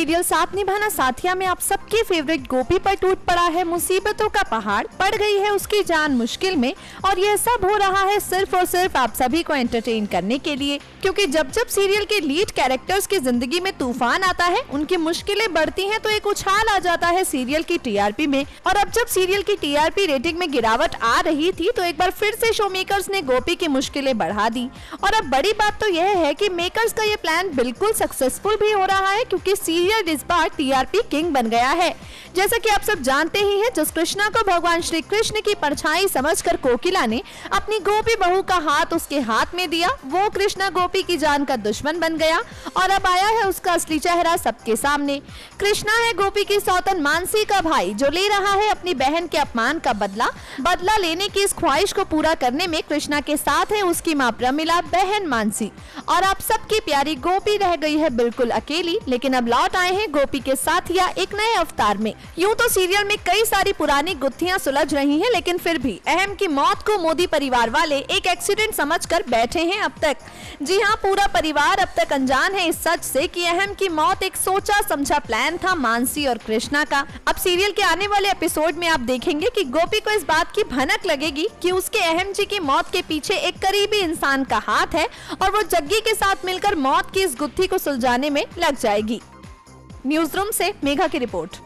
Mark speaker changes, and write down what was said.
Speaker 1: Serial साथ निभाना साथिया में आप सबके फेवरेट गोपी पर टूट पड़ा है मुसीबतों का पहाड़, पड़ गई है उसकी जान मुश्किल में और यह सब हो रहा है सिर्फ और सिर्फ आप सभी को एंटरटेन करने के लिए। क्योंकि जब जब सीरियल के लीड कैरेक्टर्स की जिंदगी में तूफान आता है, उनकी मुश्किलें बढ़ती हैं, तो एक उछाल आ जाता है सीरियल की टीआरपी में। और अब जब सीरियल की टीआरपी रेटिंग में गिरावट आ रही थी तो एक बार फिर से शो मेकर्स ने गोपी की मुश्किलें बढ़ा दी। और अब बड़ी बात तो यह है कि मेकर्स का ये प्लान बिल्कुल सक्सेसफुल भी हो रहा है, क्योंकि सीरियल इस बार टीआरपी किंग बन गया है। जैसा कि आप सब जानते ही हैं, जिस कृष्णा को भगवान श्री कृष्ण की परछाई समझकर कोकिला ने अपनी गोपी बहू का हाथ उसके हाथ में दिया, वो कृष्णा गोपी की जान का दुश्मन बन गया और अब आया है उसका असली चेहरा सबके सामने। कृष्णा है गोपी की सौतन मानसी का भाई, जो ले रहा है अपनी बहन के अपमान का बदला लेने की इस ख्वाहिश को पूरा करने में कृष्णा के साथ है उसकी मां प्रमिला, बहन मानसी। और आप सबकी प्यारी गोपी रह गई है बिल्कुल अकेली, लेकिन अब लौट आए हैं गोपी के साथिया एक नए अवतार में। यूं तो सीरियल में कई सारी पुरानी गुत्थियां सुलझ रही हैं, लेकिन फिर भी अहम की मौत को मोदी परिवार वाले एक एक्सीडेंट समझकर बैठे हैं अब तक। जी हां, पूरा परिवार अब तक अनजान है इस सच से कि अहम की मौत एक सोचा समझा प्लान था मानसी और कृष्णा का। अब सीरियल के आने वाले एपिसोड में आप देखेंगे कि गोपी को इस बात की भनक लगेगी कि उसके अहम जी की मौत के पीछे एक करीबी इंसान का हाथ है और वो जग्गी के साथ मिलकर मौत की इस गुत्थी को सुलझाने में लग जाएगी। न्यूज रूम से मेघा की रिपोर्ट।